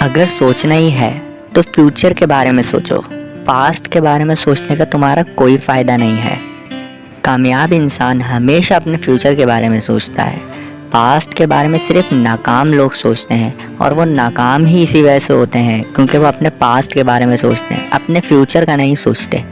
अगर सोचना ही है तो फ्यूचर के बारे में सोचो। पास्ट के बारे में सोचने का तुम्हारा कोई फ़ायदा नहीं है। कामयाब इंसान हमेशा अपने फ्यूचर के बारे में सोचता है। पास्ट के बारे में सिर्फ नाकाम लोग सोचते हैं, और वो नाकाम ही इसी वजह से होते हैं क्योंकि वो अपने पास्ट के बारे में सोचते हैं, अपने फ्यूचर का नहीं सोचते।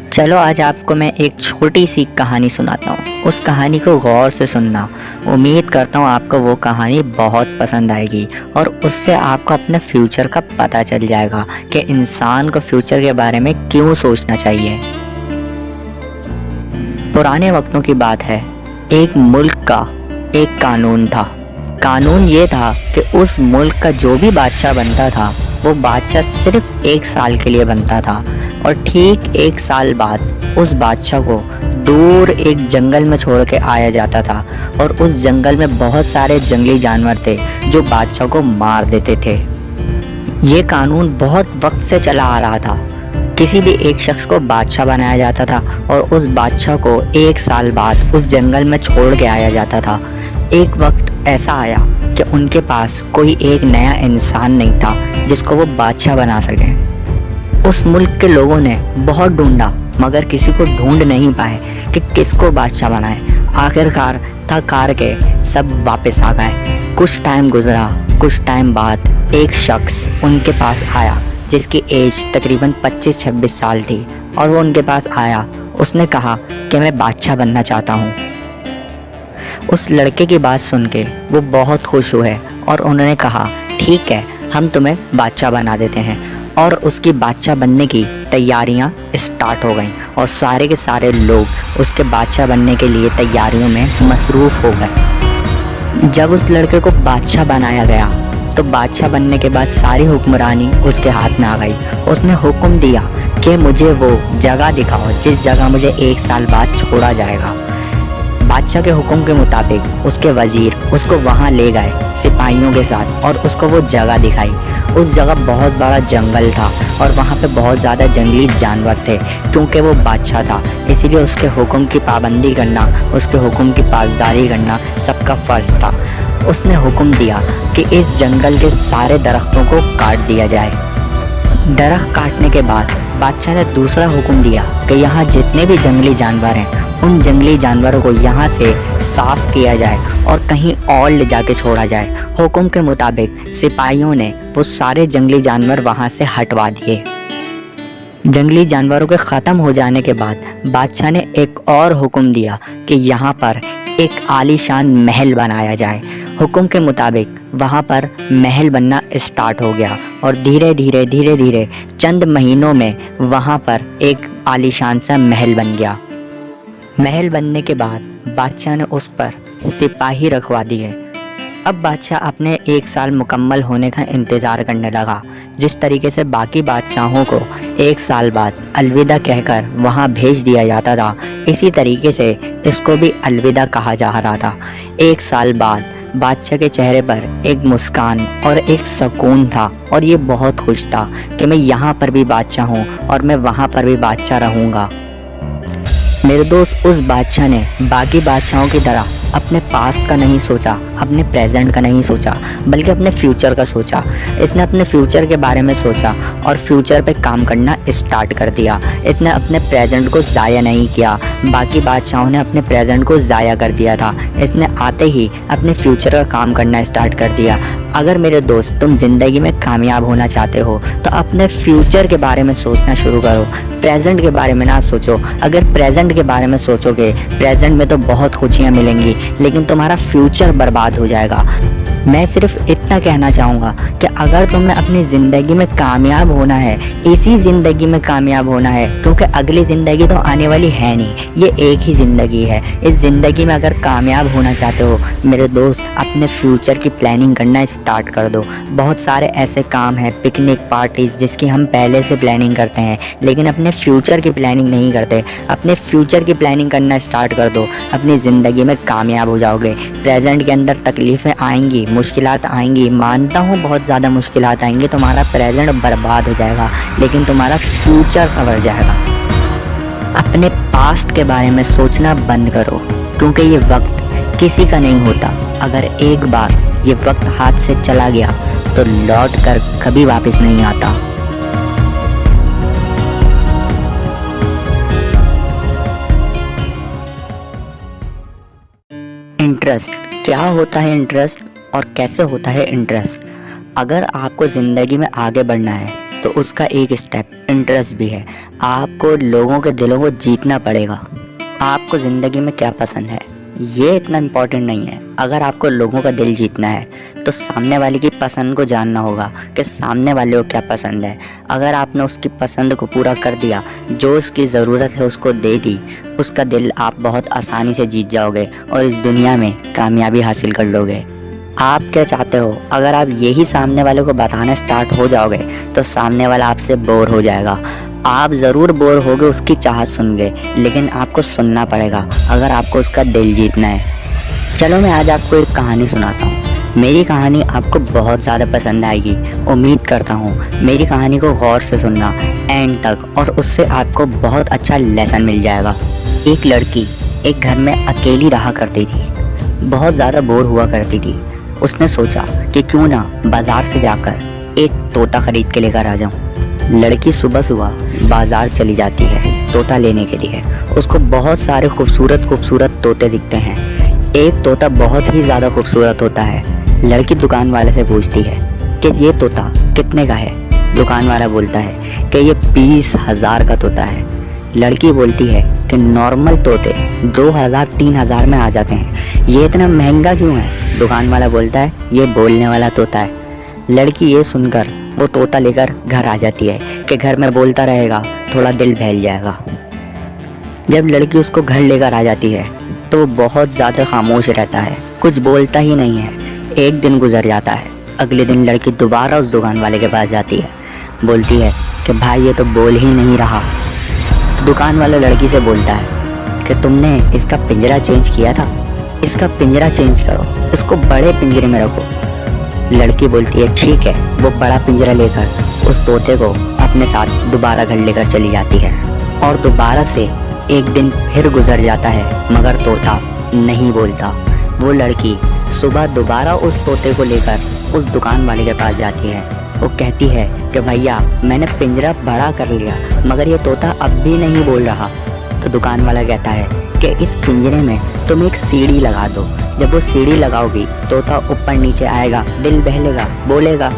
चलो आज आपको मैं एक छोटी सी कहानी सुनाता हूँ। उस कहानी को गौर से सुनना। उम्मीद करता हूँ आपको वो कहानी बहुत पसंद आएगी और उससे आपको अपने फ्यूचर का पता चल जाएगा कि इंसान को फ्यूचर के बारे में क्यों सोचना चाहिए। पुराने वक्तों की बात है। एक मुल्क का एक कानून था। कानून ये था कि उस मुल्क का जो भी बादशाह बनता था वो बादशाह सिर्फ 1 साल के लिए बनता था, और ठीक 1 साल बाद उस बादशाह को दूर एक जंगल में छोड़ के आया जाता था, और उस जंगल में बहुत सारे जंगली जानवर थे जो बादशाह को मार देते थे। ये कानून बहुत वक्त से चला आ रहा था। किसी भी एक शख्स को बादशाह बनाया जाता था और उस बादशाह को 1 साल बाद उस जंगल में छोड़ के आया जाता था। एक वक्त ऐसा आया कि उनके पास कोई एक नया इंसान नहीं था जिसको वो बादशाह बना सके। उस मुल्क के लोगों ने बहुत ढूंढा मगर किसी को ढूंढ नहीं पाए कि किसको बादशाह बनाए। आखिरकार थक हार के सब वापस आ गए। कुछ टाइम गुजरा। कुछ टाइम बाद एक शख्स उनके पास आया जिसकी एज तकरीबन 25-26 साल थी, और वो उनके पास आया। उसने कहा कि मैं बादशाह बनना चाहता हूँ। उस लड़के की बात सुन के वो बहुत खुश हुए और उन्होंने कहा ठीक है, हम तुम्हें बादशाह बना देते हैं। और उसकी बादशाह बनने की तैयारियां स्टार्ट हो गईं और सारे के सारे लोग उसके बादशाह बनने के लिए तैयारियों में मसरूफ़ हो गए। जब उस लड़के को बादशाह बनाया गया तो बादशाह बनने के बाद सारी हुक्मरानी उसके हाथ में आ गई। उसने हुक्म दिया कि मुझे वो जगह दिखाओ जिस जगह मुझे 1 साल बाद छोड़ा जाएगा। बादशाह के हुक्म के मुताबिक उसके वजीर उसको वहाँ ले गए सिपाहियों के साथ और उसको वो जगह दिखाई। उस जगह बहुत बड़ा जंगल था और वहाँ पे बहुत ज़्यादा जंगली जानवर थे। क्योंकि वो बादशाह था इसीलिए उसके हुक्म की पाबंदी करना, उसके हुक्म की पासदारी करना सबका फ़र्ज था। उसने हुक्म दिया कि इस जंगल के सारे दरख्तों को काट दिया जाए। दरख्त काटने के बाद बादशाह ने दूसरा हुक्म दिया कि यहाँ जितने भी जंगली जानवर हैं उन जंगली जानवरों को यहाँ से साफ किया जाए और कहीं और ले जाके छोड़ा जाए। हुक्म के मुताबिक सिपाहियों ने वो सारे जंगली जानवर वहाँ से हटवा दिए। जंगली जानवरों के ख़त्म हो जाने के बाद बादशाह ने एक और हुक्म दिया कि यहाँ पर एक आलीशान महल बनाया जाए। हुक्म के मुताबिक वहाँ पर महल बनना स्टार्ट हो गया और धीरे धीरे चंद महीनों में वहाँ पर एक आलीशान सा महल बन गया। महल बनने के बाद बादशाह ने उस पर सिपाही रखवा दिए। अब बादशाह अपने 1 साल मुकम्मल होने का इंतज़ार करने लगा। जिस तरीके से बाकी बादशाहों को 1 साल बाद अलविदा कहकर वहाँ भेज दिया जाता था, इसी तरीके से इसको भी अलविदा कहा जा रहा था। 1 साल बाद बादशाह के चेहरे पर एक मुस्कान और एक सुकून था और ये बहुत खुश था कि मैं यहाँ पर भी बादशाह हूँ और मैं वहाँ पर भी बादशाह रहूँगा। मेरे दोस्त, उस बादशाह ने बाकी बादशाहों की तरह अपने पास्ट का नहीं सोचा, अपने प्रेजेंट का नहीं सोचा, बल्कि अपने फ्यूचर का सोचा। इसने अपने फ्यूचर के बारे में सोचा और फ्यूचर पे काम करना स्टार्ट कर दिया। इसने अपने प्रेजेंट को ज़ाया नहीं किया। बाकी बादशाहों ने अपने प्रेजेंट को ज़ाया कर दिया था। इसने आते ही अपने फ्यूचर का काम करना स्टार्ट कर दिया। अगर मेरे दोस्त तुम ज़िंदगी में कामयाब होना चाहते हो तो अपने फ्यूचर के बारे में सोचना शुरू करो, प्रेजेंट के बारे में ना सोचो। अगर प्रेजेंट के बारे में सोचोगे, प्रेजेंट में तो बहुत खुशियाँ मिलेंगी लेकिन तुम्हारा फ्यूचर बर्बाद हो जाएगा। मैं सिर्फ इतना कहना चाहूँगा कि अगर तुम्हें अपनी ज़िंदगी में कामयाब होना है, इसी ज़िंदगी में कामयाब होना है, क्योंकि अगली ज़िंदगी तो आने वाली है नहीं, ये एक ही ज़िंदगी है। इस ज़िंदगी में अगर कामयाब होना चाहते हो मेरे दोस्त, अपने फ्यूचर की प्लानिंग करना स्टार्ट कर दो। बहुत सारे ऐसे काम हैं, पिकनिक पार्टीज़, जिसकी हम पहले से प्लानिंग करते हैं लेकिन अपने फ्यूचर की प्लानिंग नहीं करते। अपने फ्यूचर की प्लानिंग करना स्टार्ट कर दो, अपनी ज़िंदगी में कामयाब हो जाओगे। प्रेजेंट के अंदर तकलीफ़ें आएंगी, मुश्किलात आएंगी, मानता हूँ बहुत ज़्यादा मुश्किलात आएंगी, तुम्हारा प्रेजेंट बर्बाद हो जाएगा लेकिन तुम्हारा फ्यूचर संवर जाएगा। अपने पास्ट के बारे में सोचना बंद करो क्योंकि ये वक्त किसी का नहीं होता। अगर एक बार ये वक्त हाथ से चला गया तो लौट कर कभी वापस नहीं आता। इंटरेस्ट क्या होता है, इंटरेस्ट और कैसे होता है इंटरेस्ट? अगर आपको ज़िंदगी में आगे बढ़ना है तो उसका एक स्टेप इंटरेस्ट भी है। आपको लोगों के दिलों को जीतना पड़ेगा। आपको ज़िंदगी में क्या पसंद है ये इतना इम्पोर्टेंट नहीं है। अगर आपको लोगों का दिल जीतना है तो सामने वाले की पसंद को जानना होगा कि सामने वाले को क्या पसंद है। अगर आपने उसकी पसंद को पूरा कर दिया, जो उसकी ज़रूरत है उसको दे दी, उसका दिल आप बहुत आसानी से जीत जाओगे और इस दुनिया में कामयाबी हासिल कर लोगे। आप क्या चाहते हो, अगर आप यही सामने वाले को बताना स्टार्ट हो जाओगे तो सामने वाला आपसे बोर हो जाएगा। आप ज़रूर बोर होगे उसकी चाहत सुन के, लेकिन आपको सुनना पड़ेगा अगर आपको उसका दिल जीतना है। चलो मैं आज आपको एक कहानी सुनाता हूँ। मेरी कहानी आपको बहुत ज़्यादा पसंद आएगी। उम्मीद करता हूँ मेरी कहानी को गौर से सुनना एंड तक, और उससे आपको बहुत अच्छा लेसन मिल जाएगा। एक लड़की एक घर में अकेली रहा करती थी, बहुत ज़्यादा बोर हुआ करती थी। उसने सोचा कि क्यों ना बाज़ार से जाकर एक तोता खरीद के लेकर आ जाऊँ। लड़की सुबह सुबह बाज़ार चली जाती है तोता लेने के लिए। उसको बहुत सारे खूबसूरत तोते दिखते हैं। एक तोता बहुत ही ज़्यादा खूबसूरत होता है। लड़की दुकान वाले से पूछती है कि ये तोता कितने का है। दुकान वाला बोलता है कि ये 20,000 का तोता है। लड़की बोलती है कि नॉर्मल तोते 2,000-3,000 में आ जाते हैं, ये इतना महंगा क्यों है? दुकान वाला बोलता है ये बोलने वाला तोता है। लड़की ये सुनकर वो तोता लेकर घर आ जाती है कि घर में बोलता रहेगा, थोड़ा दिल बहल जाएगा। जब लड़की उसको घर लेकर आ जाती है तो वो बहुत ज़्यादा खामोश रहता है, कुछ बोलता ही नहीं है। एक दिन गुजर जाता है। अगले दिन लड़की दोबारा उस दुकान वाले के पास जाती है, बोलती है कि भाई ये तो बोल ही नहीं रहा। दुकान वाला लड़की से बोलता है कि तुमने इसका पिंजरा चेंज किया था, इसका पिंजरा चेंज करो, इसको बड़े पिंजरे में रखो। लड़की बोलती है ठीक है। वो बड़ा पिंजरा लेकर उस तोते को अपने साथ दोबारा घर लेकर चली जाती है। और दोबारा से एक दिन फिर गुजर जाता है, मगर तोता नहीं बोलता। वो लड़की सुबह दोबारा उस तोते को लेकर उस दुकान वाले के पास जाती है। वो कहती है कि भैया मैंने पिंजरा बड़ा कर लिया, मगर ये तोता अब भी नहीं बोल रहा। तो दुकान वाला कहता है कि इस पिंजरे में तुम एक सीढ़ी लगा दो। जब वो सीढ़ी लगाओगी तोता ऊपर नीचे आएगा, दिल बहलेगा, बोलेगा।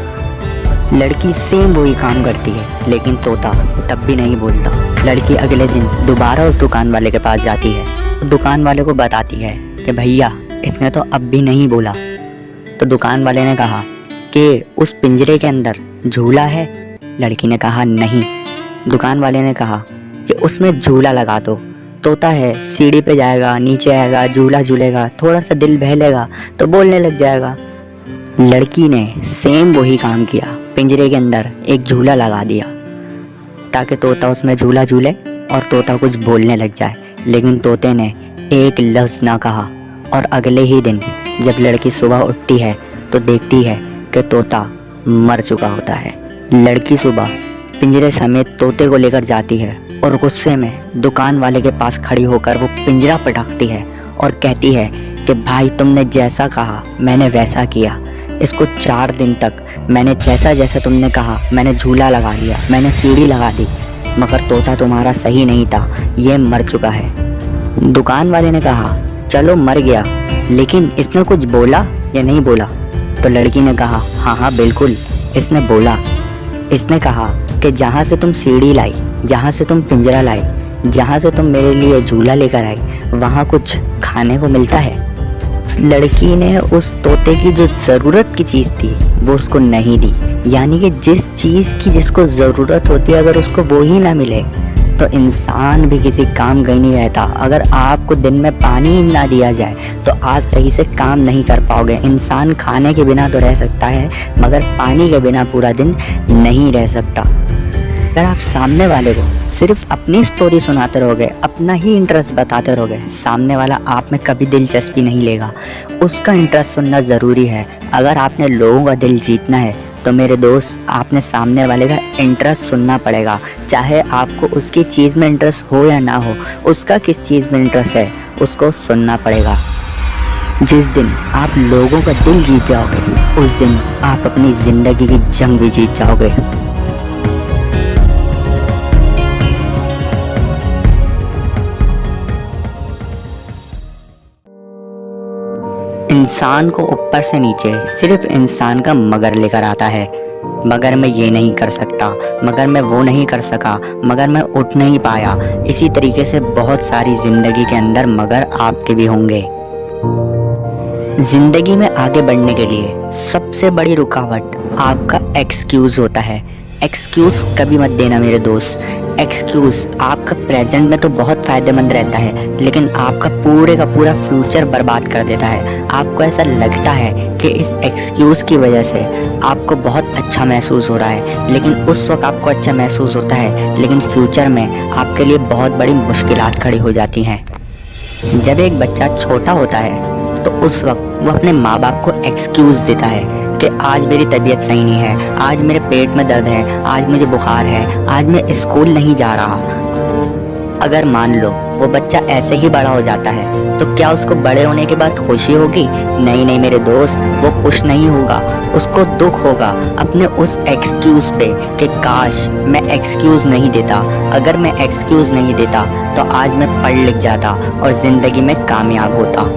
लड़की सेम वही काम करती है, लेकिन तोता तब भी नहीं बोलता। लड़की अगले दिन दोबारा उस दुकान वाले के पास जाती है। दुकान वाले को बताती है कि भैया इसने तो अब भी नहीं बोला। तो दुकान वाले ने कहा कि उस पिंजरे के अंदर झूला है। लड़की ने कहा नहीं। दुकान वाले ने कहा कि उसमें झूला लगा दो। तोता है, सीढ़ी पे जाएगा, नीचे आएगा, झूला झूलेगा, थोड़ा सा दिल बहलेगा तो बोलने लग जाएगा। लड़की ने सेम वही काम किया, पिंजरे के अंदर एक झूला लगा दिया ताकि तोता उसमें झूला झूले और तोता कुछ बोलने लग जाए। लेकिन तोते ने एक लफ्ज़ ना कहा। और अगले ही दिन जब लड़की सुबह उठती है तो देखती है कि तोता मर चुका होता है। लड़की सुबह पिंजरे समेत तोते को लेकर जाती है और गुस्से में दुकान वाले के पास खड़ी होकर वो पिंजरा पटकती है और कहती है कि भाई तुमने जैसा कहा मैंने वैसा किया। इसको 4 दिन तक मैंने जैसा जैसा तुमने कहा मैंने झूला लगा लिया, मैंने सीढ़ी लगा दी, मगर तोता तुम्हारा सही नहीं था, ये मर चुका है। दुकान वाले ने कहा चलो मर गया, लेकिन इसने कुछ बोला या नहीं बोला? तो लड़की ने कहा हाँ बिल्कुल इसने बोला। इसने कहा कि जहाँ से तुम सीढ़ी लाई, जहाँ से तुम पिंजरा लाई, जहाँ से तुम मेरे लिए झूला लेकर आई, वहाँ कुछ खाने को मिलता है। उस लड़की ने उस तोते की जो ज़रूरत की चीज़ थी वो उसको नहीं दी। यानी कि जिस चीज़ की जिसको ज़रूरत होती है अगर उसको वो ही ना मिले तो इंसान भी किसी काम का ही नहीं रहता। अगर आपको दिन में पानी ही ना दिया जाए तो आप सही से काम नहीं कर पाओगे। इंसान खाने के बिना तो रह सकता है, मगर पानी के बिना पूरा दिन नहीं रह सकता। अगर आप सामने वाले को सिर्फ अपनी स्टोरी सुनाते रहोगे, अपना ही इंटरेस्ट बताते रहोगे, सामने वाला आप में कभी दिलचस्पी नहीं लेगा। उसका इंटरेस्ट सुनना ज़रूरी है। अगर आपने लोगों का दिल जीतना है तो मेरे दोस्त आपने सामने वाले का इंटरेस्ट सुनना पड़ेगा। चाहे आपको उसकी चीज़ में इंटरेस्ट हो या ना हो, उसका किस चीज़ में इंटरेस्ट है उसको सुनना पड़ेगा। जिस दिन आप लोगों का दिल जीत जाओगे, उस दिन आप अपनी जिंदगी की जंग भी जीत जाओगे। इंसान को ऊपर से नीचे सिर्फ इंसान का मगर लेकर आता है। मगर मैं ये नहीं कर सकता, मगर मैं वो नहीं कर सका, मगर मैं उठ नहीं पाया। इसी तरीके से बहुत सारी जिंदगी के अंदर मगर आपके भी होंगे। जिंदगी में आगे बढ़ने के लिए सबसे बड़ी रुकावट आपका एक्सक्यूज होता है। एक्सक्यूज कभी मत देना मेरे दोस्त। एक्सक्यूज आपका प्रेजेंट में तो बहुत फायदेमंद रहता है, लेकिन आपका पूरे का पूरा फ्यूचर बर्बाद कर देता है। आपको ऐसा लगता है कि इस एक्सक्यूज की वजह से आपको बहुत अच्छा महसूस हो रहा है, लेकिन उस वक्त आपको अच्छा महसूस होता है, लेकिन फ्यूचर में आपके लिए बहुत बड़ी मुश्किलात खड़ी हो जाती हैं। जब एक बच्चा छोटा होता है तो उस वक्त वो अपने माँ बाप को एक्सक्यूज देता है कि आज मेरी तबीयत सही नहीं है, आज मेरे पेट में दर्द है, आज मुझे बुखार है, आज मैं स्कूल नहीं जा रहा। अगर मान लो वो बच्चा ऐसे ही बड़ा हो जाता है, तो क्या उसको बड़े होने के बाद खुशी होगी? नहीं नहीं मेरे दोस्त, वो खुश नहीं होगा। उसको दुख होगा अपने उस एक्सक्यूज पे कि काश मैं एक्सक्यूज नहीं देता। अगर मैं एक्सक्यूज नहीं देता तो आज मैं पढ़ लिख जाता और जिंदगी में कामयाब होता।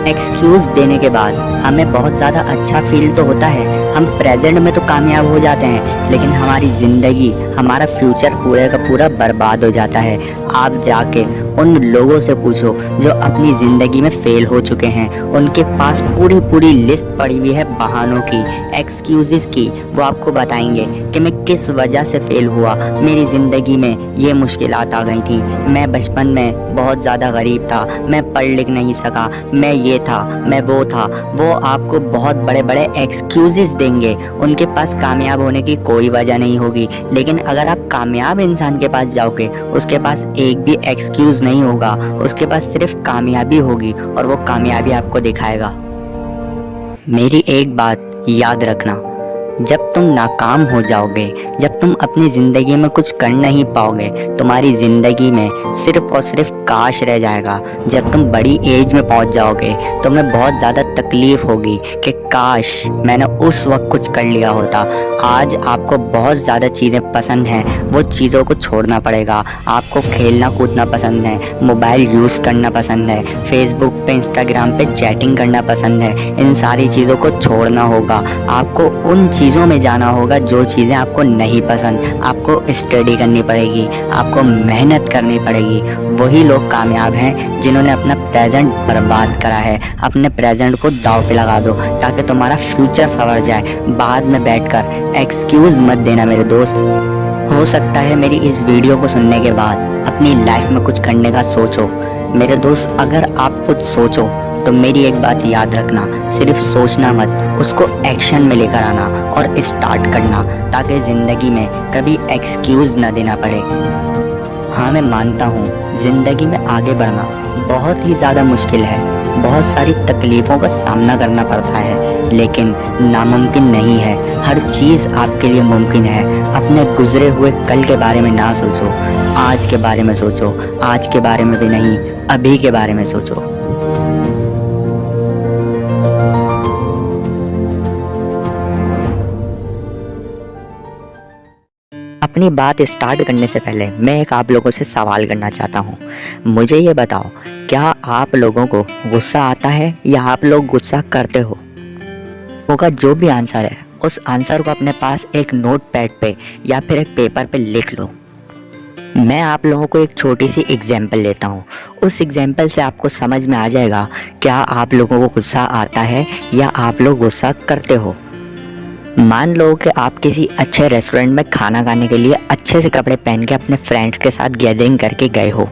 एक्सक्यूज देने के बाद हमें बहुत ज़्यादा अच्छा फील तो होता है, हम प्रेजेंट में तो कामयाब हो जाते हैं, लेकिन हमारी ज़िंदगी, हमारा फ्यूचर पूरे का पूरा बर्बाद हो जाता है। आप जाके उन लोगों से पूछो जो अपनी ज़िंदगी में फेल हो चुके हैं। उनके पास पूरी पूरी लिस्ट पड़ी हुई है बहानों की, एक्सक्यूज़ेस की। वो आपको बताएंगे कि मैं किस वजह से फेल हुआ, मेरी ज़िंदगी में ये मुश्किलात आ गई थी, मैं बचपन में बहुत ज़्यादा गरीब था, मैं पढ़ लिख नहीं सका, मैं ये था, मैं वो था। वो आपको बहुत बड़े बड़े एक्सक्यूज़ेस देंगे। उनके पास कामयाब होने की कोई वजह नहीं होगी, लेकिन अगर आप कामयाब इंसान के पास जाओगे, उसके पास एक भी एक्सक्यूज़ नहीं होगा, उसके पास सिर्फ कामयाबी होगी और वो कामयाबी आपको दिखाएगा। मेरी एक बात याद रखना, जब तुम नाकाम हो जाओगे, जब तुम अपनी ज़िंदगी में कुछ कर नहीं पाओगे, तुम्हारी ज़िंदगी में सिर्फ और सिर्फ काश रह जाएगा। जब तुम बड़ी एज में पहुंच जाओगे, तुम्हें बहुत ज़्यादा तकलीफ़ होगी कि काश मैंने उस वक्त कुछ कर लिया होता। आज आपको बहुत ज़्यादा चीज़ें पसंद हैं, वो चीज़ों को छोड़ना पड़ेगा। आपको खेलना कूदना पसंद है, मोबाइल यूज़ करना पसंद है, फेसबुक पे इंस्टाग्राम पे चैटिंग करना पसंद है। इन सारी चीज़ों को छोड़ना होगा। आपको उन चीज़ों में जाना होगा जो चीज़ें आपको नहीं पसंद। आपको स्टडी करनी पड़ेगी, आपको मेहनत करनी पड़ेगी। वही लोग कामयाब हैं जिन्होंने अपना प्रेजेंट बर्बाद करा है। अपने प्रेजेंट को दांव पे लगा दो ताकि तुम्हारा फ्यूचर संवर जाए। बाद में बैठकर एक्सक्यूज़ मत देना मेरे दोस्त। हो सकता है मेरी इस वीडियो को सुनने के बाद अपनी लाइफ में कुछ करने का सोचो। मेरे दोस्त, अगर आप कुछ सोचो तो मेरी एक बात याद रखना, सिर्फ सोचना मत, उसको एक्शन में लेकर आना और स्टार्ट करना, ताकि ज़िंदगी में कभी एक्सक्यूज़ ना देना पड़े। हाँ, मैं मानता हूँ ज़िंदगी में आगे बढ़ना बहुत ही ज़्यादा मुश्किल है, बहुत सारी तकलीफ़ों का सामना करना पड़ता है, लेकिन नामुमकिन नहीं है। हर चीज़ आपके लिए मुमकिन है। अपने गुजरे हुए कल के बारे में ना सोचो, आज के बारे में सोचो। आज के बारे में भी नहीं, अभी के बारे में सोचो। अपनी बात स्टार्ट करने से पहले मैं एक आप लोगों से सवाल करना चाहता हूँ। मुझे ये बताओ, क्या आप लोगों को गुस्सा आता है या आप लोग गुस्सा करते हो? होगा जो भी आंसर है, उस आंसर को अपने पास एक नोट पैड पे या फिर एक पेपर पे लिख लो। मैं आप लोगों को एक छोटी सी एग्जाम्पल लेता हूँ। उस एग्जाम्पल से आपको समझ में आ जाएगा क्या आप लोगों को गुस्सा आता है या आप लोग गुस्सा करते हो। मान लो कि आप किसी अच्छे रेस्टोरेंट में खाना खाने के लिए अच्छे से कपड़े पहन के अपने फ्रेंड्स के साथ गैदरिंग करके गए हो।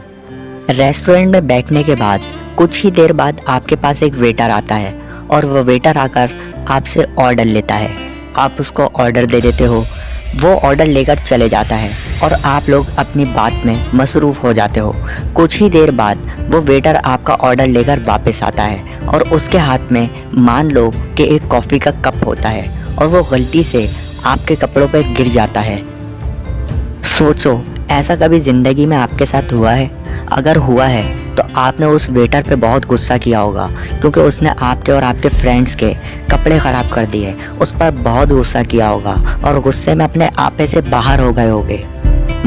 रेस्टोरेंट में बैठने के बाद कुछ ही देर बाद आपके पास एक वेटर आता है और वो वेटर आकर आपसे ऑर्डर लेता है। आप उसको ऑर्डर दे देते हो, वो ऑर्डर लेकर चले जाता है और आप लोग अपनी बात में मसरूफ़ हो जाते हो। कुछ ही देर बाद वो वेटर आपका ऑर्डर लेकर वापस आता है और उसके हाथ में मान लो कि एक कॉफ़ी का कप होता है और वो गलती से आपके कपड़ों पर गिर जाता है। सोचो, ऐसा कभी ज़िंदगी में आपके साथ हुआ है? अगर हुआ है तो आपने उस वेटर पे बहुत गुस्सा किया होगा, क्योंकि उसने आपके और आपके फ्रेंड्स के कपड़े ख़राब कर दिए। उस पर बहुत गुस्सा किया होगा और गुस्से में अपने आपे से बाहर हो गए होंगे।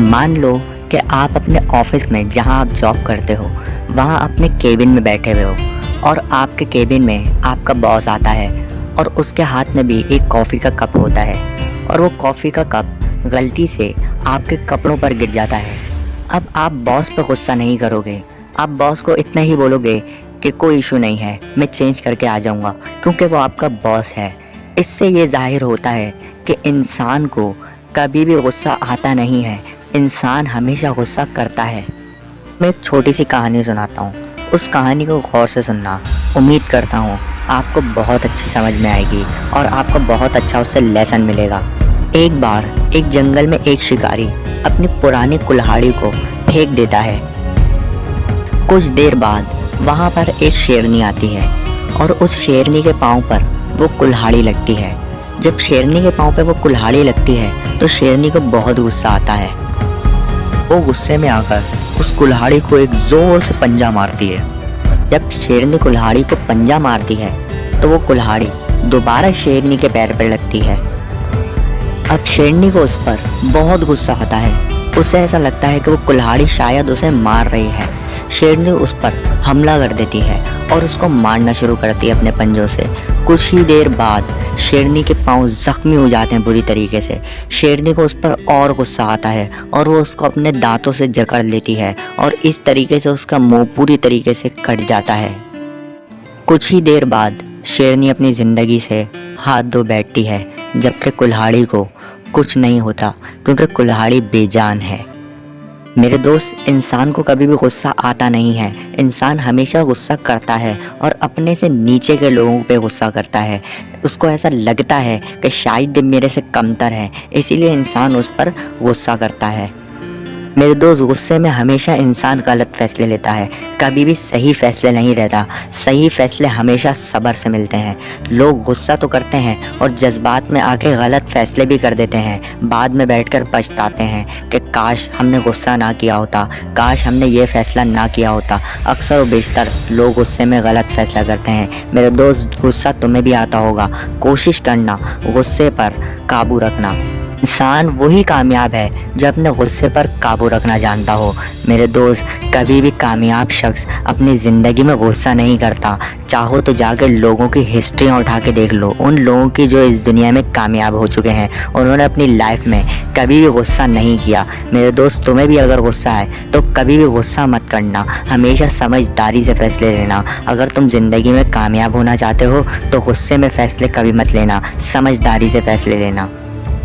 मान लो कि आप अपने ऑफिस में, जहां आप जॉब करते हो, वहां अपने केबिन में बैठे हुए हो और आपके केबिन में आपका बॉस आता है और उसके हाथ में भी एक कॉफ़ी का कप होता है और वो कॉफ़ी का कप गलती से आपके कपड़ों पर गिर जाता है। अब आप बॉस पर गुस्सा नहीं करोगे, आप बॉस को इतना ही बोलोगे कि कोई इशू नहीं है, मैं चेंज करके आ जाऊंगा, क्योंकि वो आपका बॉस है। इससे ये जाहिर होता है कि इंसान को कभी भी गुस्सा आता नहीं है, इंसान हमेशा गुस्सा करता है। मैं एक छोटी सी कहानी सुनाता हूँ, उस कहानी को गौर से सुनना। उम्मीद करता हूँ आपको बहुत अच्छी समझ में आएगी और आपको बहुत अच्छा उससे लेसन मिलेगा। एक बार एक जंगल में एक शिकारी अपनी पुरानी कुल्हाड़ी को फेंक देता है। कुछ देर बाद वहाँ पर एक शेरनी आती है और उस शेरनी के पाँव पर वो कुल्हाड़ी लगती है। जब शेरनी के पाँव पे वो कुल्हाड़ी लगती है तो शेरनी को बहुत गुस्सा आता है। वो गुस्से में आकर उस कुल्हाड़ी को एक जोर से पंजा मारती है। जब शेरनी कुल्हाड़ी को पंजा मारती है तो वो कुल्हाड़ी दोबारा शेरनी के पैर पर लगती है। अब शेरनी को उस पर बहुत गुस्सा आता है। उसे ऐसा लगता है कि वो कुल्हाड़ी शायद उसे मार रही है। शेरनी उस पर हमला कर देती है और उसको मारना शुरू करती है अपने पंजों से। कुछ ही देर बाद शेरनी के पांव जख्मी हो जाते हैं बुरी तरीके से। शेरनी को उस पर और गुस्सा आता है और वो उसको अपने दांतों से जकड़ लेती है और इस तरीके से उसका मुंह पूरी तरीके से कट जाता है। कुछ ही देर बाद शेरनी अपनी ज़िंदगी से हाथ धो बैठती है, जबकि कुल्हाड़ी को कुछ नहीं होता, क्योंकि कुल्हाड़ी बेजान है। मेरे दोस्त, इंसान को कभी भी गुस्सा आता नहीं है। इंसान हमेशा गुस्सा करता है और अपने से नीचे के लोगों पे गुस्सा करता है। उसको ऐसा लगता है कि शायद मेरे से कमतर है, इसीलिए इंसान उस पर गुस्सा करता है। मेरे दोस्त, गुस्से में हमेशा इंसान गलत फैसले लेता है, कभी भी सही फैसले नहीं रहता। सही फैसले हमेशा सब्र से मिलते हैं। लोग गुस्सा तो करते हैं और जज्बात में आके गलत फैसले भी कर देते हैं। बाद में बैठकर पछताते हैं कि काश हमने गुस्सा ना किया होता, काश हमने ये फैसला ना किया होता। अक्सर व बेशतर लोग गुस्से में गलत फैसला करते हैं। मेरे दोस्त, गुस्सा तुम्हें भी आता होगा, कोशिश करना गुस्से पर काबू रखना। इंसान वही कामयाब है जो अपने गुस्से पर काबू रखना जानता हो। मेरे दोस्त, कभी भी कामयाब शख्स अपनी ज़िंदगी में गुस्सा नहीं करता। चाहो तो जाकर लोगों की हिस्ट्रियाँ उठा के देख लो, उन लोगों की जो इस दुनिया में कामयाब हो चुके हैं, उन्होंने अपनी लाइफ में कभी भी गुस्सा नहीं किया। मेरे दोस्त, तुम्हें भी अगर गुस्सा है तो कभी भी गुस्सा मत करना, हमेशा समझदारी से फैसले लेना। अगर तुम ज़िंदगी में कामयाब होना चाहते हो तो गुस्से में फ़ैसले कभी मत लेना, समझदारी से फैसले लेना।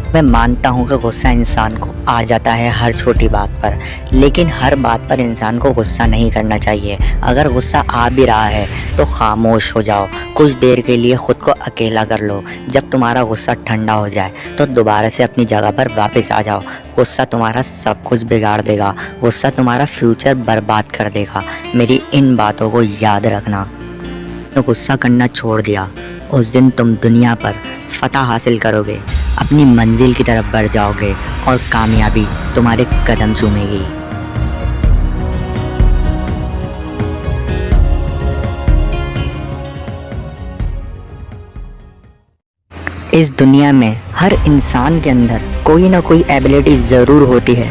मैं मानता हूँ कि गुस्सा इंसान को आ जाता है हर छोटी बात पर, लेकिन हर बात पर इंसान को गुस्सा नहीं करना चाहिए। अगर गुस्सा आ भी रहा है तो खामोश हो जाओ, कुछ देर के लिए खुद को अकेला कर लो। जब तुम्हारा गुस्सा ठंडा हो जाए तो दोबारा से अपनी जगह पर वापस आ जाओ। गुस्सा तुम्हारा सब कुछ बिगाड़ देगा, गुस्सा तुम्हारा फ्यूचर बर्बाद कर देगा। मेरी इन बातों को याद रखना। तो गुस्सा करना छोड़ दिया, उस दिन तुम दुनिया पर फतह हासिल करोगे, अपनी मंजिल की तरफ बढ़ जाओगे और कामयाबी तुम्हारे कदम चूमेगी। इस दुनिया में हर इंसान के अंदर कोई ना कोई एबिलिटी ज़रूर होती है।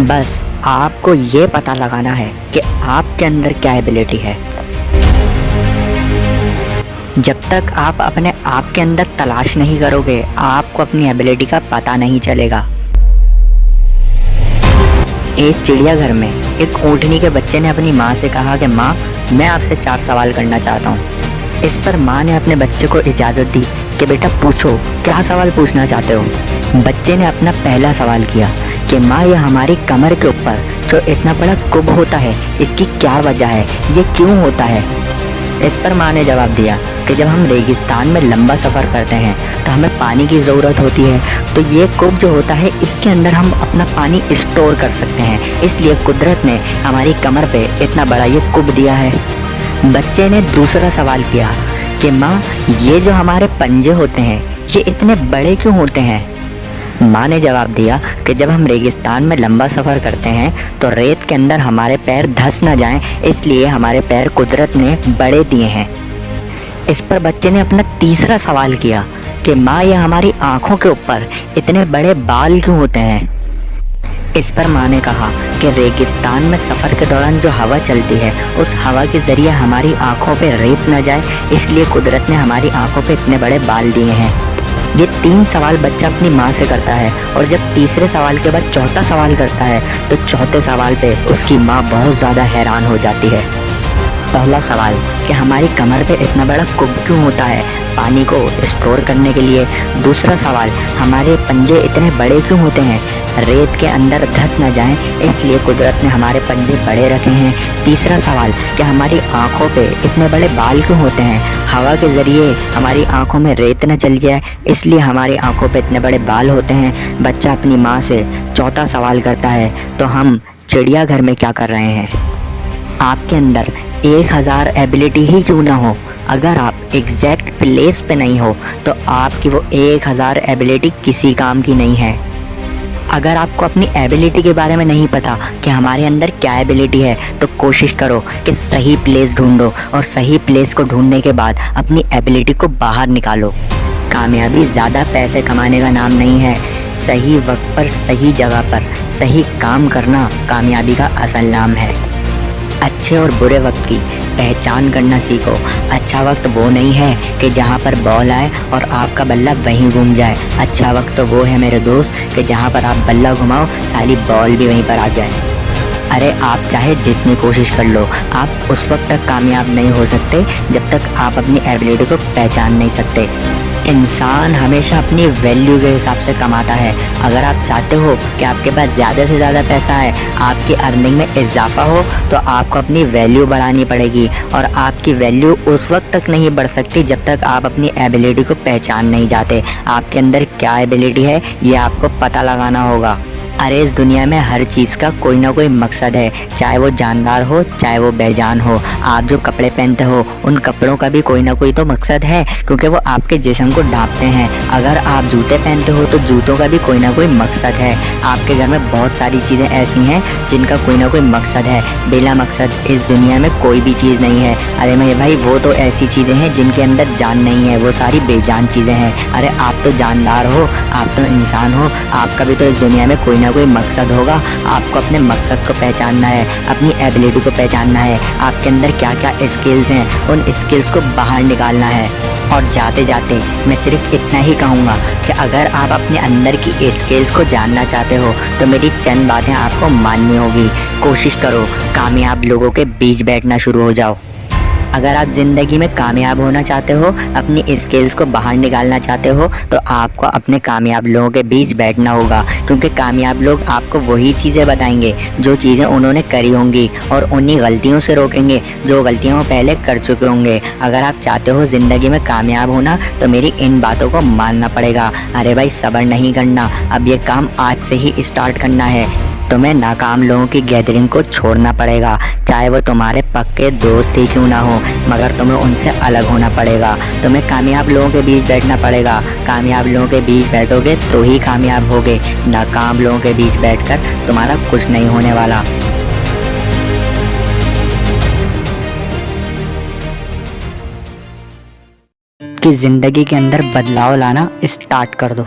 बस आपको ये पता लगाना है कि आपके अंदर क्या एबिलिटी है। जब तक आप अपने आप के अंदर तलाश नहीं करोगे, आपको अपनी एबिलिटी का पता नहीं चलेगा। एक चिड़ियाघर में एक ऊँटनी के बच्चे ने अपनी माँ से कहा कि माँ, मैं आपसे 4 सवाल करना चाहता हूँ। इस पर माँ ने अपने बच्चे को इजाज़त दी कि बेटा पूछो, क्या सवाल पूछना चाहते हो। बच्चे ने अपना पहला सवाल किया कि माँ, ये हमारी कमर के ऊपर जो इतना बड़ा कुब होता है, इसकी क्या वजह है, ये क्यों होता है। इस पर माँ ने जवाब दिया कि जब हम रेगिस्तान में लंबा सफ़र करते हैं तो हमें पानी की ज़रूरत होती है, तो ये कुब जो होता है इसके अंदर हम अपना पानी स्टोर कर सकते हैं, इसलिए कुदरत ने हमारी कमर पे इतना बड़ा ये कुब दिया है। बच्चे ने दूसरा सवाल किया कि माँ, ये जो हमारे पंजे होते हैं ये इतने बड़े क्यों होते हैं। माँ ने जवाब दिया कि जब हम रेगिस्तान में लंबा सफ़र करते हैं तो रेत के अंदर हमारे पैर धंस न जाएं, इसलिए हमारे पैर कुदरत ने बड़े दिए हैं। इस पर बच्चे ने अपना तीसरा सवाल किया कि माँ, ये हमारी आँखों के ऊपर इतने बड़े बाल क्यों होते हैं? इस पर माँ ने कहा कि रेगिस्तान में सफ़र के दौरान जो हवा चलती है, उस हवा के ज़रिए हमारी आँखों पे रेत न जाए, इसलिए कुदरत ने हमारी आँखों पे इतने बड़े बाल दिए हैं। ये 3 सवाल बच्चा अपनी माँ से करता है और जब तीसरे सवाल के बाद चौथा सवाल करता है तो चौथे सवाल पे उसकी माँ बहुत ज़्यादा हैरान हो जाती है। पहला सवाल कि हमारी कमर पे इतना बड़ा कुब क्यों होता है पानी को स्टोर करने के लिए। दूसरा सवाल, हमारे पंजे इतने बड़े क्यों होते हैं? रेत के अंदर धंस न जाएं, इसलिए कुदरत ने हमारे पंजे बड़े रखे हैं। तीसरा सवाल कि हमारी आँखों पे इतने बड़े बाल क्यों होते हैं? हवा के ज़रिए हमारी आँखों में रेत न चल जाए, इसलिए हमारी आँखों पे इतने बड़े बाल होते हैं। बच्चा अपनी माँ से चौथा सवाल करता है, तो हम चिड़ियाघर में क्या कर रहे हैं? आपके अंदर 1000 एबिलिटी ही क्यों ना हो, अगर आप एग्जैक्ट प्लेस पे नहीं हो तो आपकी वो 1000 एबिलिटी किसी काम की नहीं है। अगर आपको अपनी एबिलिटी के बारे में नहीं पता कि हमारे अंदर क्या एबिलिटी है, तो कोशिश करो कि सही प्लेस ढूंढो और सही प्लेस को ढूंढने के बाद अपनी एबिलिटी को बाहर निकालो। कामयाबी ज़्यादा पैसे कमाने का नाम नहीं है, सही वक्त पर सही जगह पर सही काम करना कामयाबी का असल नाम है। अच्छे और बुरे वक्त की पहचान करना सीखो। अच्छा वक्त वो नहीं है कि जहाँ पर बॉल आए और आपका बल्ला वहीं घूम जाए। अच्छा वक्त तो वो है मेरे दोस्त कि जहाँ पर आप बल्ला घुमाओ सारी बॉल भी वहीं पर आ जाए। अरे आप चाहे जितनी कोशिश कर लो, आप उस वक्त तक कामयाब नहीं हो सकते जब तक आप अपनी एबिलिटी को पहचान नहीं सकते। इंसान हमेशा अपनी वैल्यू के हिसाब से कमाता है। अगर आप चाहते हो कि आपके पास ज़्यादा से ज़्यादा पैसा है, आपकी अर्निंग में इजाफा हो, तो आपको अपनी वैल्यू बढ़ानी पड़ेगी और आपकी वैल्यू उस वक्त तक नहीं बढ़ सकती जब तक आप अपनी एबिलिटी को पहचान नहीं जाते। आपके अंदर क्या एबिलिटी है ये आपको पता लगाना होगा। अरे इस दुनिया में हर चीज़ का कोई ना कोई मकसद है, चाहे वो जानदार हो चाहे वो बेजान हो। आप जो कपड़े पहनते हो उन कपड़ों का भी कोई ना कोई तो मकसद है, क्योंकि वो आपके जिस्म को ढांपते हैं। अगर आप जूते पहनते हो तो जूतों का भी कोई ना कोई मकसद है। आपके घर में बहुत सारी चीज़ें ऐसी हैं जिनका कोई ना कोई मकसद है। बिना मकसद इस दुनिया में कोई भी चीज़ नहीं है। अरे मेरे भाई, वो तो ऐसी चीज़ें हैं जिनके अंदर जान नहीं है, वो सारी बेजान चीज़ें हैं। अरे आप तो जानदार हो, आप तो इंसान हो, आपका भी तो इस दुनिया में कोई ना कोई मकसद होगा। आपको अपने मकसद को पहचानना है, अपनी एबिलिटी को पहचानना है, आपके अंदर क्या क्या स्किल्स हैं उन स्किल्स को बाहर निकालना है। और जाते जाते मैं सिर्फ इतना ही कहूँगा कि अगर आप अपने अंदर की स्किल्स को जानना चाहते हो तो मेरी चंद बातें आपको माननी होगी। कोशिश करो कामयाब लोगों के बीच बैठना शुरू हो जाओ। अगर आप ज़िंदगी में कामयाब होना चाहते हो, अपनी स्किल्स को बाहर निकालना चाहते हो, तो आपको अपने कामयाब लोगों के बीच बैठना होगा, क्योंकि कामयाब लोग आपको वही चीज़ें बताएंगे जो चीज़ें उन्होंने करी होंगी और उन्हीं गलतियों से रोकेंगे जो गलतियाँ वो पहले कर चुके होंगे। अगर आप चाहते हो ज़िंदगी में कामयाब होना तो मेरी इन बातों को मानना पड़ेगा। अरे भाई, सब्र नहीं करना, अब ये काम आज से ही स्टार्ट करना है। तुम्हें नाकाम लोगों की गैदरिंग को छोड़ना पड़ेगा, चाहे वो तुम्हारे पक्के दोस्त ही क्यों ना हो, मगर तुम्हें उनसे अलग होना पड़ेगा। तुम्हें कामयाब लोगों के बीच बैठना पड़ेगा। कामयाब लोगों के बीच बैठोगे तो ही कामयाब होगे। नाकाम लोगों के बीच बैठकर तुम्हारा कुछ नहीं होने वाला। कि ज़िंदगी के अंदर बदलाव लाना स्टार्ट कर दो।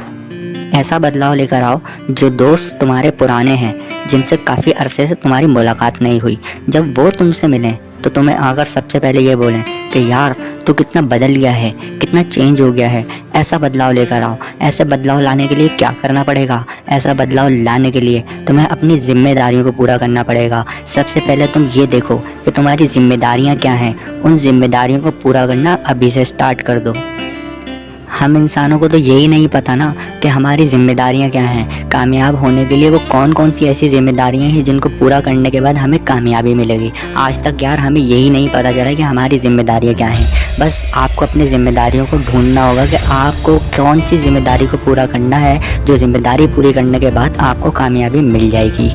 ऐसा बदलाव लेकर आओ जो दोस्त तुम्हारे पुराने हैं, जिनसे काफ़ी अरसे से तुम्हारी मुलाकात नहीं हुई, जब वो तुमसे मिलें तो तुम्हें आकर सबसे पहले ये बोलें कि यार तू कितना बदल गया है, कितना चेंज हो गया है। ऐसा बदलाव लेकर आओ। ऐसे बदलाव लाने के लिए क्या करना पड़ेगा? ऐसा बदलाव लाने के लिए तुम्हें अपनी जिम्मेदारियों को पूरा करना पड़ेगा। सबसे पहले तुम ये देखो कि तुम्हारी जिम्मेदारियाँ क्या हैं। उन जिम्मेदारियों को पूरा करना अभी से स्टार्ट कर दो। हम इंसानों को तो यही नहीं पता ना कि हमारी जिम्मेदारियां क्या हैं। कामयाब होने के लिए वो कौन कौन सी ऐसी जिम्मेदारियां हैं जिनको पूरा करने के बाद हमें कामयाबी मिलेगी। आज तक यार हमें यही नहीं पता चला कि हमारी जिम्मेदारियां क्या हैं। बस आपको अपनी जिम्मेदारियों को ढूंढना होगा कि आपको कौन सी जिम्मेदारी को पूरा करना है, जो जिम्मेदारी पूरी करने के बाद आपको कामयाबी मिल जाएगी।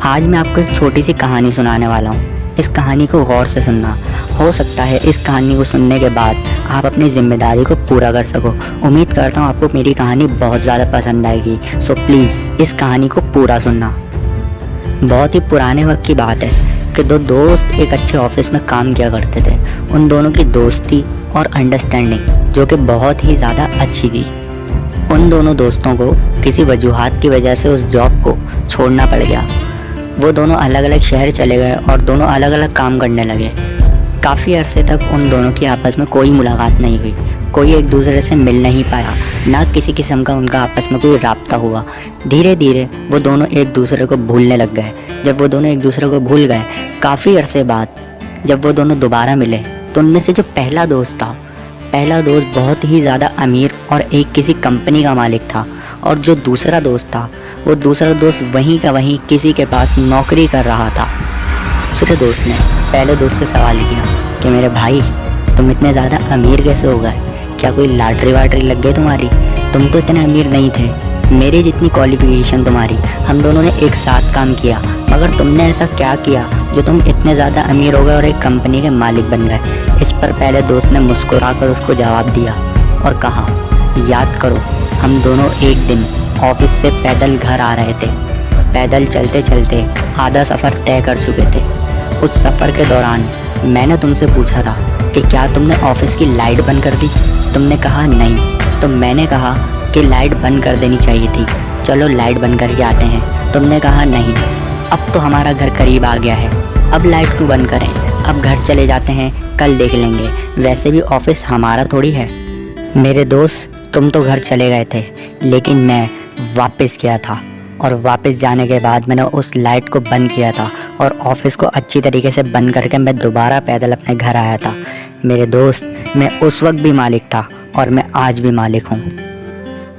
आज मैं आपको एक छोटी सी कहानी सुनाने वाला हूँ। इस कहानी को गौर से सुनना। हो सकता है इस कहानी को सुनने के बाद आप अपनी जिम्मेदारी को पूरा कर सको। उम्मीद करता हूँ आपको मेरी कहानी बहुत ज़्यादा पसंद आएगी। सो प्लीज़ इस कहानी को पूरा सुनना। बहुत ही पुराने वक्त की बात है कि दो दोस्त एक अच्छे ऑफिस में काम किया करते थे। उन दोनों की दोस्ती और अंडरस्टैंडिंग जो कि बहुत ही ज़्यादा अच्छी थी। उन दोनों दोस्तों को किसी वजूहात की वजह से उस जॉब को छोड़ना पड़ गया। वो दोनों अलग अलग शहर चले गए और दोनों अलग अलग काम करने लगे। काफ़ी अरसे तक उन दोनों की आपस में कोई मुलाकात नहीं हुई, कोई एक दूसरे से मिल नहीं पाया, ना किसी किस्म का उनका आपस में कोई राब्ता हुआ। धीरे धीरे वो दोनों एक दूसरे को भूलने लग गए। जब वो दोनों एक दूसरे को भूल गए, काफ़ी अरसे बाद जब वो दोनों दोबारा मिले तो उनमें से जो पहला दोस्त बहुत ही ज़्यादा अमीर और एक किसी कंपनी का मालिक था, और जो दूसरा दोस्त था वो दूसरा दोस्त वहीं का वहीं किसी के पास नौकरी कर रहा था। दूसरे दोस्त ने पहले दोस्त से सवाल किया कि मेरे भाई, तुम इतने ज़्यादा अमीर कैसे हो गए? क्या कोई लॉटरी वाटरी लग गई तुम्हारी? तुम तो इतने अमीर नहीं थे, मेरी जितनी क्वालिफिकेशन तुम्हारी। हम दोनों ने एक साथ काम किया, मगर तुमने ऐसा क्या किया जो तुम इतने ज़्यादा अमीर हो गए और एक कंपनी के मालिक बन गए? इस पर पहले दोस्त ने मुस्कुराकर उसको जवाब दिया और कहा, याद करो, हम दोनों एक दिन ऑफिस से पैदल घर आ रहे थे। पैदल चलते चलते आधा सफ़र तय कर चुके थे। उस सफ़र के दौरान मैंने तुमसे पूछा था कि क्या तुमने ऑफिस की लाइट बंद कर दी? तुमने कहा नहीं। तो मैंने कहा कि लाइट बंद कर देनी चाहिए थी, चलो लाइट बंद करके आते हैं। तुमने कहा नहीं, अब तो हमारा घर करीब आ गया है, अब लाइट क्यों बंद करें, अब घर चले जाते हैं, कल देख लेंगे, वैसे भी ऑफिस हमारा थोड़ी है। मेरे दोस्त, तुम तो घर चले गए थे, लेकिन मैं वापस गया था, और वापस जाने के बाद मैंने उस लाइट को बंद किया था और ऑफिस को अच्छी तरीके से बंद करके मैं दोबारा पैदल अपने घर आया था। मेरे दोस्त, मैं उस वक्त भी मालिक था और मैं आज भी मालिक हूँ।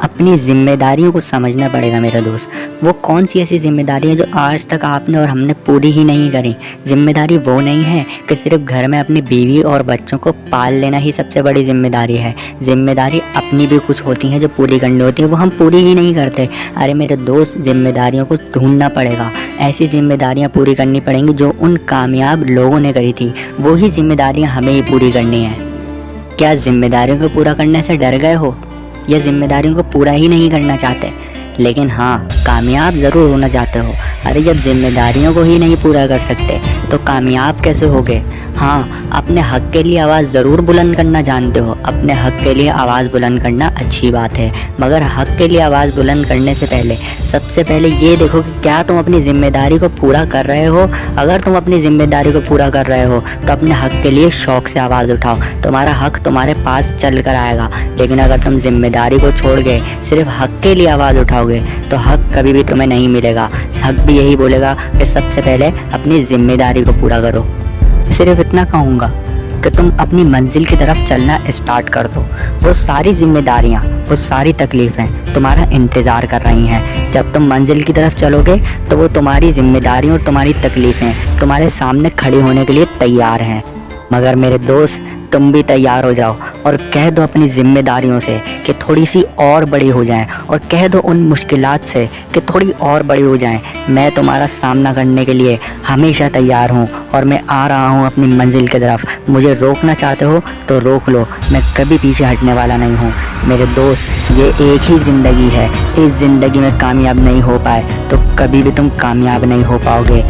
अपनी जिम्मेदारियों को समझना पड़ेगा मेरे दोस्त। वो कौन सी ऐसी जिम्मेदारी है जो आज तक आपने और हमने पूरी ही नहीं करी? जिम्मेदारी वो नहीं है कि सिर्फ घर में अपनी बीवी और बच्चों को पाल लेना ही सबसे बड़ी जिम्मेदारी है। जिम्मेदारी अपनी भी कुछ होती हैं जो पूरी करनी होती है, वो हम पूरी ही नहीं करते। अरे मेरे दोस्त, जिम्मेदारियों को ढूंढना पड़ेगा। ऐसी जिम्मेदारियाँ पूरी करनी पड़ेंगी जो उन कामयाब लोगों ने करी थी, वो ही जिम्मेदारियाँ हमें ही पूरी करनी है। क्या जिम्मेदारियों को पूरा करने से डर गए हो, या जिम्मेदारियों को पूरा ही नहीं करना चाहते, लेकिन हाँ, कामयाब ज़रूर होना चाहते हो? अरे जब जिम्मेदारियों को ही नहीं पूरा कर सकते तो कामयाब कैसे होगे? हाँ, अपने हक के लिए आवाज़ ज़रूर बुलंद करना जानते हो। अपने हक के लिए आवाज़ बुलंद करना अच्छी बात है, मगर हक के लिए आवाज़ बुलंद करने से पहले सबसे पहले ये देखो कि क्या तुम अपनी ज़िम्मेदारी को पूरा कर रहे हो। अगर तुम अपनी ज़िम्मेदारी को पूरा कर रहे हो तो अपने हक के लिए शौक़ से आवाज़ उठाओ, तुम्हारा हक तुम्हारे पास चल कर आएगा। लेकिन अगर तुम जिम्मेदारी को छोड़ के सिर्फ हक के लिए आवाज़ उठाओगे तो हक कभी भी तुम्हें नहीं मिलेगा। हक भी यही बोलेगा कि सबसे पहले अपनी जिम्मेदारी को पूरा करो। सिर्फ इतना कहूँगा कि तुम अपनी मंजिल की तरफ चलना स्टार्ट कर दो। वो सारी जिम्मेदारियाँ, वो सारी तकलीफ़ें तुम्हारा इंतज़ार कर रही हैं। जब तुम मंजिल की तरफ चलोगे तो वो तुम्हारी जिम्मेदारियों और तुम्हारी तकलीफ़ें तुम्हारे सामने खड़ी होने के लिए तैयार हैं। मगर मेरे दोस्त, तुम भी तैयार हो जाओ और कह दो अपनी जिम्मेदारियों से कि थोड़ी सी और बड़ी हो जाएं, और कह दो उन मुश्किलात से कि थोड़ी और बड़ी हो जाएं। मैं तुम्हारा सामना करने के लिए हमेशा तैयार हूँ और मैं आ रहा हूँ अपनी मंजिल की तरफ। मुझे रोकना चाहते हो तो रोक लो, मैं कभी पीछे हटने वाला नहीं हूँ। मेरे दोस्त, ये एक ही ज़िंदगी है, इस ज़िंदगी में कामयाब नहीं हो पाए तो कभी भी तुम कामयाब नहीं हो पाओगे।